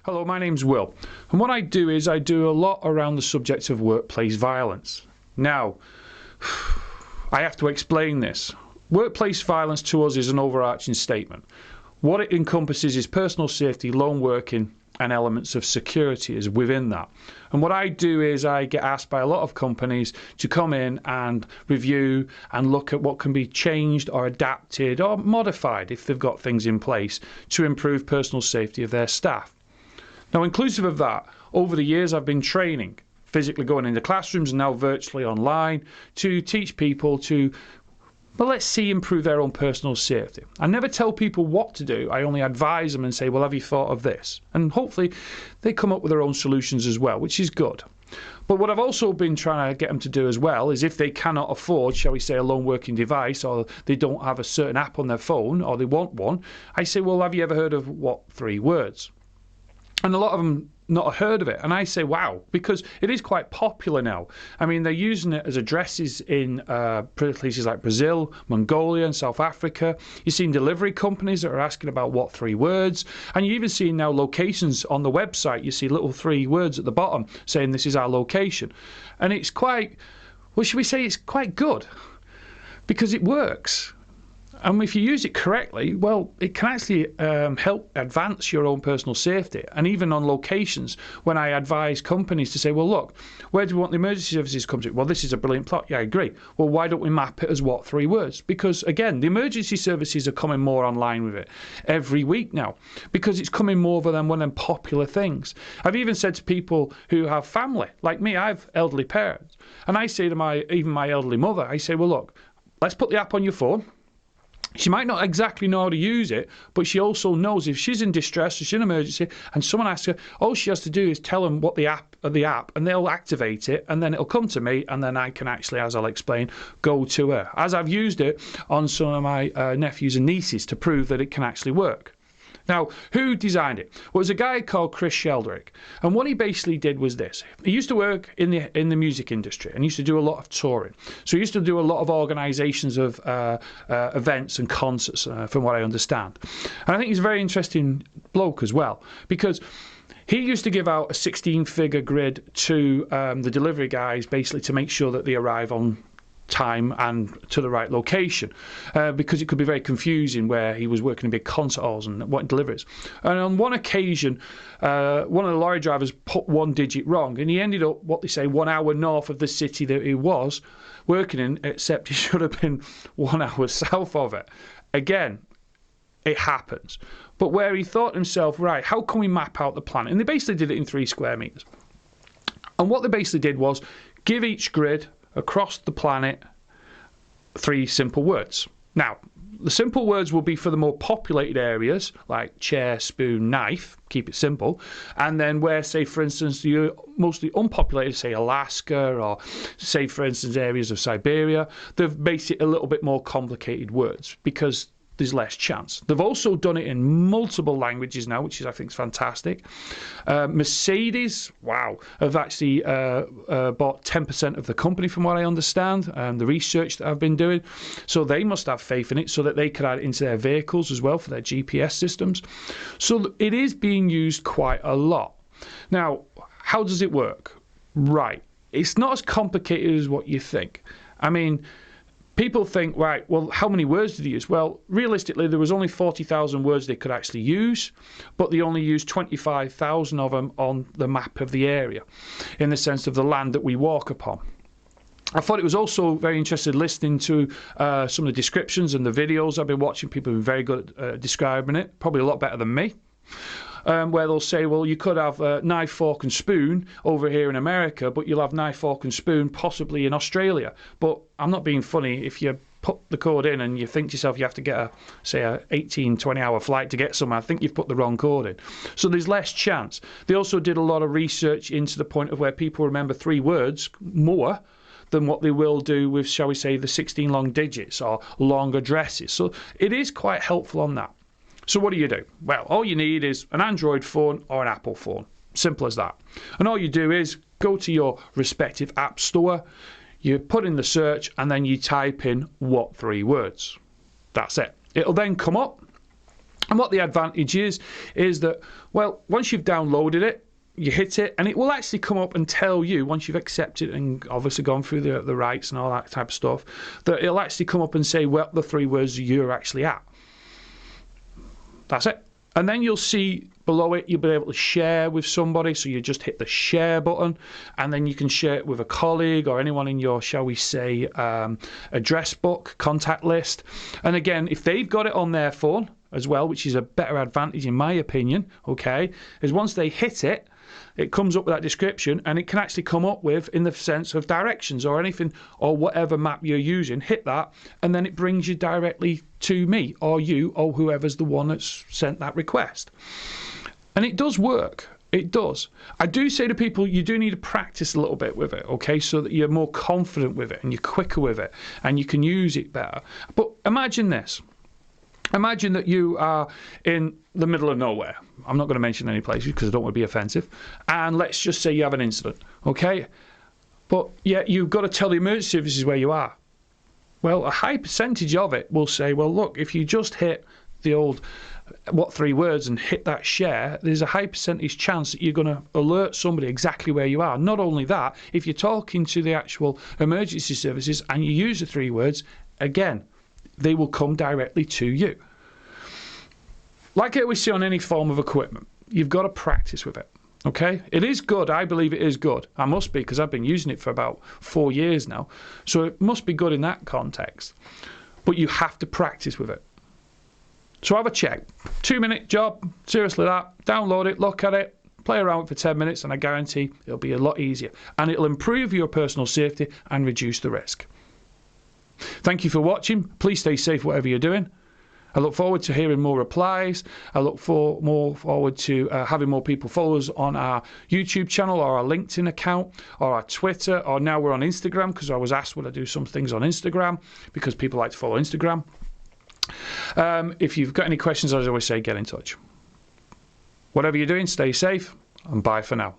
Hello, my name's Will, and what I do is I do a lot around the subject of workplace violence. Now, I have to explain this. Workplace violence to us is an overarching statement. What it encompasses is personal safety, lone working, and elements of security is within that. And what I do is I get asked by a lot of companies to come in and review and look at what can be changed or adapted or modified if they've got things in place to improve personal safety of their staff. Now, inclusive of that, over the years I've been training, physically going into classrooms and now virtually online, to teach people to, well, let's see, improve their own personal safety. I never tell people what to do. I only advise them and say, well, have you thought of this? And hopefully they come up with their own solutions as well, which is good. But what I've also been trying to get them to do as well is if they cannot afford, shall we say, a lone working device, or they don't have a certain app on their phone, or they want one, I say, well, have you ever heard of What3Words? And a lot of them not heard of it. And I say, wow, because it is quite popular now. I mean, they're using it as addresses in places like Brazil, Mongolia, and South Africa. You've seen delivery companies that are asking about What3Words. And you even see now locations on the website. You see little 3 words at the bottom saying this is our location. And it's quite, well, should we say it's quite good? Because it works. And if you use it correctly, well, it can actually help advance your own personal safety. And even on locations, when I advise companies to say, well, look, where do we want the emergency services to come to? Well, this is a brilliant plot. Yeah, I agree. Well, why don't we map it as What3Words? Because, again, the emergency services are coming more online with it every week now because it's coming more than one of them popular things. I've even said to people who have family, like me, I have elderly parents. And I say to even my elderly mother, I say, well, look, let's put the app on your phone. She might not exactly know how to use it, but she also knows if she's in distress or she's in an emergency and someone asks her, all she has to do is tell them what the app and they'll activate it and then it'll come to me and then I can actually, as I'll explain, go to her. As I've used it on some of my nephews and nieces to prove that it can actually work. Now, who designed it? Well, it was a guy called Chris Sheldrick, and what he basically did was this. He used to work in the music industry and used to do a lot of touring. So he used to do a lot of organisations of events and concerts, from what I understand. And I think he's a very interesting bloke as well, because he used to give out a 16-figure grid to the delivery guys, basically to make sure that they arrive on time and to the right location, because it could be very confusing where he was working in big concert halls and what deliveries. And on one occasion, one of the lorry drivers put one digit wrong and he ended up, what they say, 1 hour north of the city that he was working in, except he should have been 1 hour south of it. Again, it happens. But where he thought to himself, right, how can we map out the planet? And they basically did it in 3 square meters. And what they basically did was give each grid across the planet 3 simple words. Now, the simple words will be for the more populated areas like chair, spoon, knife, keep it simple. And then where, say, for instance, the mostly unpopulated, say Alaska or, say, for instance, areas of Siberia, they've made it a little bit more complicated words because there's less chance. They've also done it in multiple languages now, which is, I think, is fantastic. Mercedes, wow, have actually bought 10% of the company, from what I understand, the research that I've been doing. So they must have faith in it so that they could add it into their vehicles as well for their GPS systems. So it is being used quite a lot. Now, how does it work? Right. It's not as complicated as what you think. I mean, people think, right, well, how many words did he use? Well, realistically, there was only 40,000 words they could actually use, but they only used 25,000 of them on the map of the area, in the sense of the land that we walk upon. I thought it was also very interesting listening to some of the descriptions and the videos I've been watching. People have been very good at describing it, probably a lot better than me. Where they'll say, well, you could have knife, fork and spoon over here in America, but you'll have knife, fork and spoon possibly in Australia. But I'm not being funny. If you put the code in and you think to yourself you have to get a 18, 20-hour flight to get somewhere, I think you've put the wrong code in. So there's less chance. They also did a lot of research into the point of where people remember 3 words more than what they will do with, shall we say, the 16 long digits or long addresses. So it is quite helpful on that. So what do? Well, all you need is an Android phone or an Apple phone. Simple as that. And all you do is go to your respective app store, you put in the search, and then you type in What3Words. That's it. It'll then come up And what the advantage is that, well, once you've downloaded it, you hit it, and it will actually come up and tell you, once you've accepted and obviously gone through the rights and all that type of stuff, that it'll actually come up and say, well, the 3 words you're actually at. That's it. And then you'll see below it, you'll be able to share with somebody. So you just hit the share button, and then you can share it with a colleague or anyone in your, shall we say, address book, contact list. And again, if they've got it on their phone as well, which is a better advantage in my opinion, okay, is once they hit it, it comes up with that description, and it can actually come up with, in the sense of directions or anything, or whatever map you're using, hit that, and then it brings you directly to me or you or whoever's the one that's sent that request. And it does work. It does. I do say to people, you do need to practice a little bit with it, okay, so that you're more confident with it and you're quicker with it and you can use it better. But imagine this. Imagine that you are in the middle of nowhere. I'm not going to mention any places because I don't want to be offensive. And let's just say you have an incident, okay? But yet you've got to tell the emergency services where you are. Well, a high percentage of it will say, well, look, if you just hit the old What3Words and hit that share, there's a high percentage chance that you're going to alert somebody exactly where you are. Not only that, if you're talking to the actual emergency services and you use the 3 words, again, they will come directly to you. Like I always say on any form of equipment, you've got to practice with it. Okay? It is good. I believe it is good. I must be, because I've been using it for about 4 years now. So it must be good in that context. But you have to practice with it. So have a check. 2-minute job. Seriously that. Download it, look at it, play around with it for 10 minutes, and I guarantee it'll be a lot easier. And it'll improve your personal safety and reduce the risk. Thank you for watching. Please stay safe whatever you're doing. I look forward to hearing more replies. I look forward to having more people follow us on our YouTube channel or our LinkedIn account or our Twitter, or now we're on Instagram, because I was asked would I do some things on Instagram because people like to follow Instagram. If you've got any questions, as I always say, get in touch. Whatever you're doing, stay safe, and bye for now.